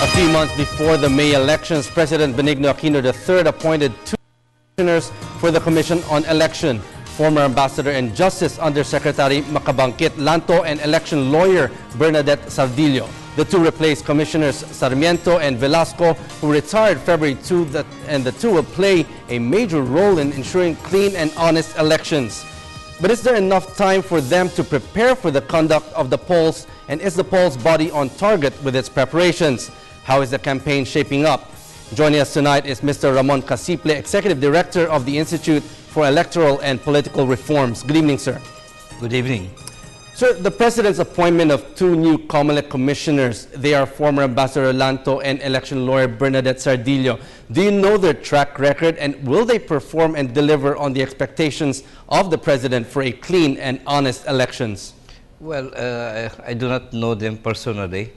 A few months before the May elections, President Benigno Aquino III appointed two commissioners for the Commission on Election. Former Ambassador and Justice Undersecretary Macabangkit Lanto and election lawyer Bernadette Sardillo. The two replaced Commissioners Sarmiento and Velasco, who retired February 2, and the two will play a major role in ensuring clean and honest elections. But is there enough time for them to prepare for the conduct of the polls, and is the polls body on target with its preparations? How is the campaign shaping up? Joining us tonight is Mr. Ramon Casiple, Executive Director of the Institute for Electoral and Political Reforms. Good evening, sir. Good evening. Sir, the President's appointment of two new COMELEC commissioners, they are former Ambassador Lanto and election lawyer Bernadette Sardillo. Do you know their track record, and will they perform and deliver on the expectations of the President for a clean and honest elections? Well, I do not know them personally.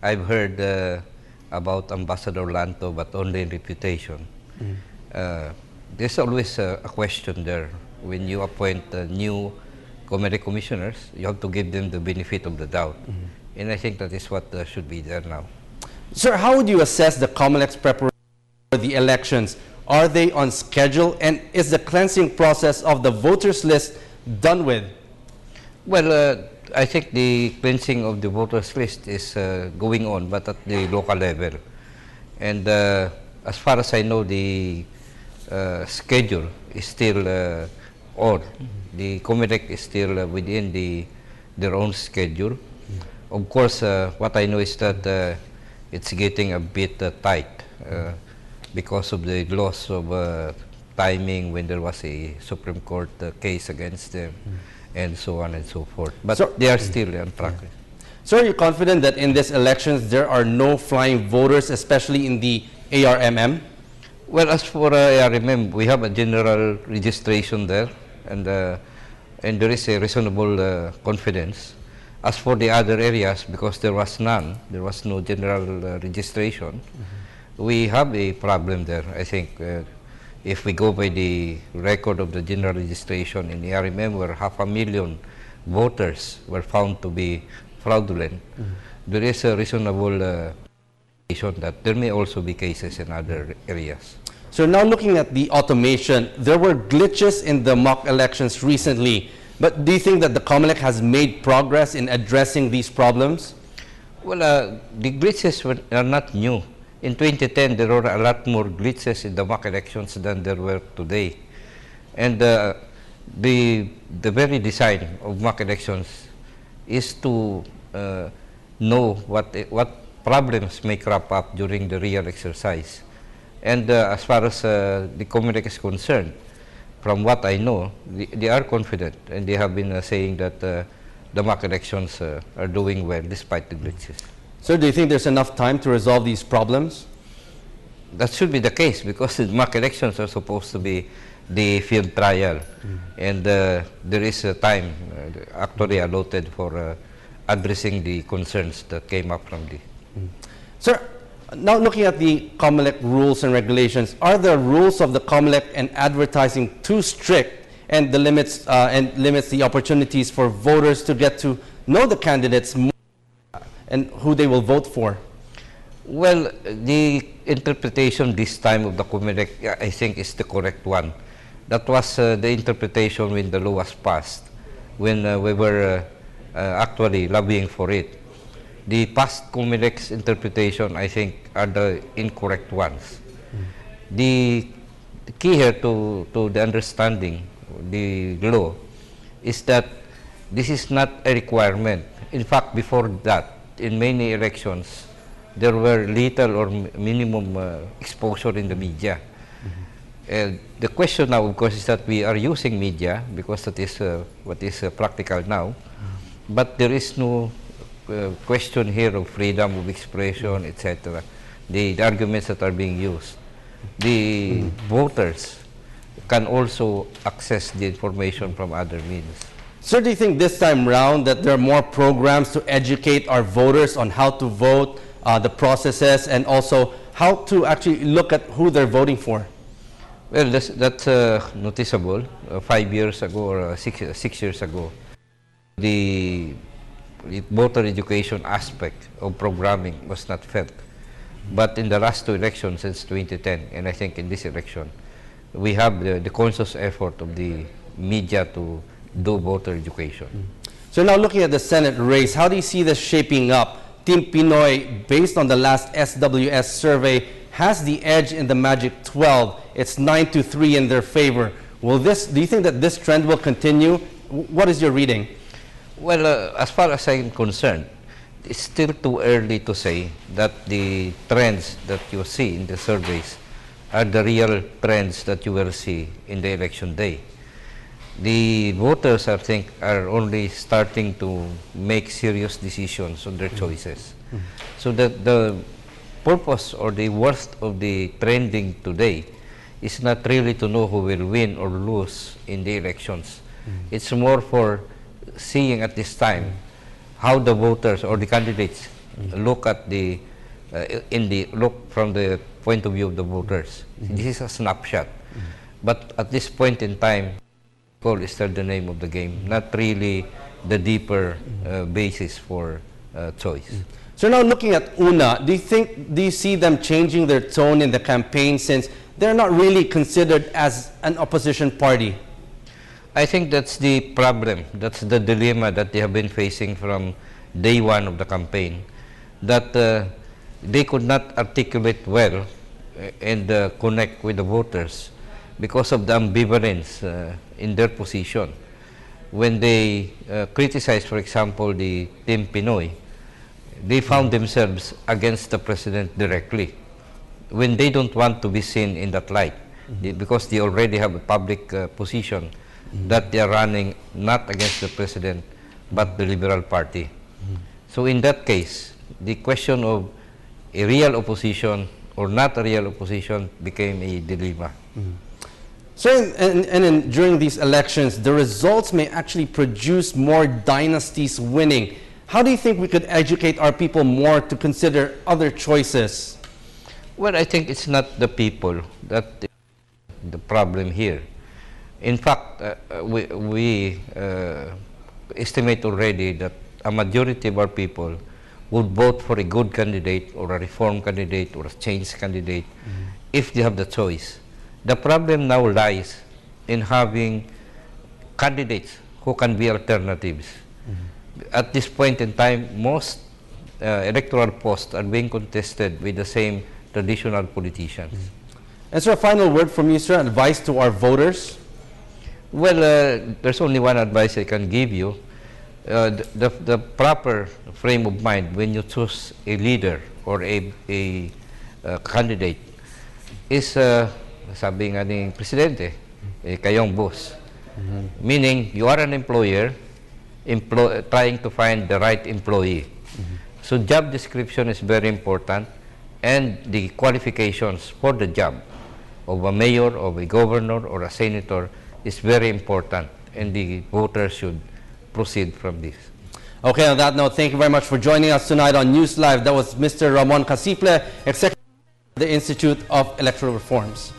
I've heard about Ambassador Lanto, but only in reputation. There's always a question there. When you appoint new COMELEC commissioners, you have to give them the benefit of the doubt. And I think that is what should be there now. Sir, how would you assess the COMELEC's preparation for the elections? Are they on schedule, and is the cleansing process of the voters list done with? Well, I think the cleansing of the voters list is going on, but at the local level. And as far as I know, the schedule is still on. The COMELEC is still within their own schedule. Of course, what I know is that it's getting a bit tight because of the loss of timing when there was a Supreme Court case against them, and so on and so forth. But so, they are still on track. So are you confident that in these elections there are no flying voters, especially in the ARMM? Well, as for ARMM, we have a general registration there, and there is a reasonable confidence. As for the other areas, because there was none, there was no general registration, we have a problem there. I think if we go by the record of the general registration in ARMM, where 500,000 voters were found to be fraudulent, there is a reasonable that there may also be cases in other areas. So now looking at the automation, there were glitches in the mock elections recently, but do you think that the COMELEC has made progress in addressing these problems? Well, the glitches are not new. In 2010, there were a lot more glitches in the mock elections than there were today. And the very design of mock elections is to know what problems may crop up during the real exercise. And as far as the COMELEC is concerned, from what I know, they are confident, and they have been saying that the mock elections are doing well despite the glitches. So do you think there's enough time to resolve these problems? That should be the case, because the mock elections are supposed to be the field trial, and there is a time actually allotted for addressing the concerns that came up from the... Sir, now looking at the COMELEC rules and regulations, are the rules of the COMELEC and advertising too strict, and the limits the opportunities for voters to get to know the candidates more and who they will vote for? Well, the interpretation this time of the COMELEC, I think, is the correct one. That was the interpretation when the law was passed, when we were actually lobbying for it. The past COMELEC's interpretation, I think, are the incorrect ones. The key here to the understanding the law is that this is not a requirement. In fact, before that, in many elections, there were little or minimum exposure in the media. The question now, of course, is that we are using media because that is what is practical now, but there is no question here of freedom of expression, etc. The arguments that are being used. The voters can also access the information from other means. Sir, do you think this time round that there are more programs to educate our voters on how to vote, the processes, and also how to actually look at who they're voting for? Well, that's noticeable. 5 years ago or 6 years ago, the voter education aspect of programming was not felt. But in the last two elections since 2010, and I think in this election, we have the conscious effort of the media to do voter education. So now looking at the Senate race, how do you see this shaping up? Team Pinoy, based on the last SWS survey, has the edge in the Magic 12. It's 9-3 in their favor. Do you think that this trend will continue? What is your reading? Well, as far as I'm concerned, it's still too early to say that the trends that you see in the surveys are the real trends that you will see in the election day. The voters, I think, are only starting to make serious decisions on their choices. So the purpose or the worth of the trending today is not really to know who will win or lose in the elections. It's more for seeing at this time how the voters or the candidates look at the look from the point of view of the voters. This is a snapshot. But at this point in time, poll is still the name of the game, not really the deeper basis for choice. So now looking at UNA, do you see them changing their tone in the campaign since they're not really considered as an opposition party? I think that's the problem. That's the dilemma that they have been facing from day one of the campaign, that they could not articulate well and connect with the voters because of the ambivalence in their position. When they criticized, for example, the Team Pinoy, they found themselves against the president directly when they don't want to be seen in that light, because they already have a public position that they are running not against the president but the Liberal Party. So in that case, the question of a real opposition or not a real opposition became a dilemma. So during these elections, the results may actually produce more dynasties winning. How do you think we could educate our people more to consider other choices? Well, I think it's not the people that is the problem here. In fact, we estimate already that a majority of our people would vote for a good candidate or a reform candidate or a change candidate if they have the choice. The problem now lies in having candidates who can be alternatives. At this point in time, most electoral posts are being contested with the same traditional politicians. And so a final word from you, sir, advice to our voters? Well, there's only one advice I can give you. The proper frame of mind when you choose a leader or a candidate is, sabi nga ni Presidente, kayong boss. Meaning, you are an employer trying to find the right employee. So job description is very important, and the qualifications for the job of a mayor, of a governor, or a senator is very important, and the voters should proceed from this. Okay, on that note, thank you very much for joining us tonight on NewsLive. That was Mr. Ramon Casiple, Executive of the Institute of Electoral Reforms.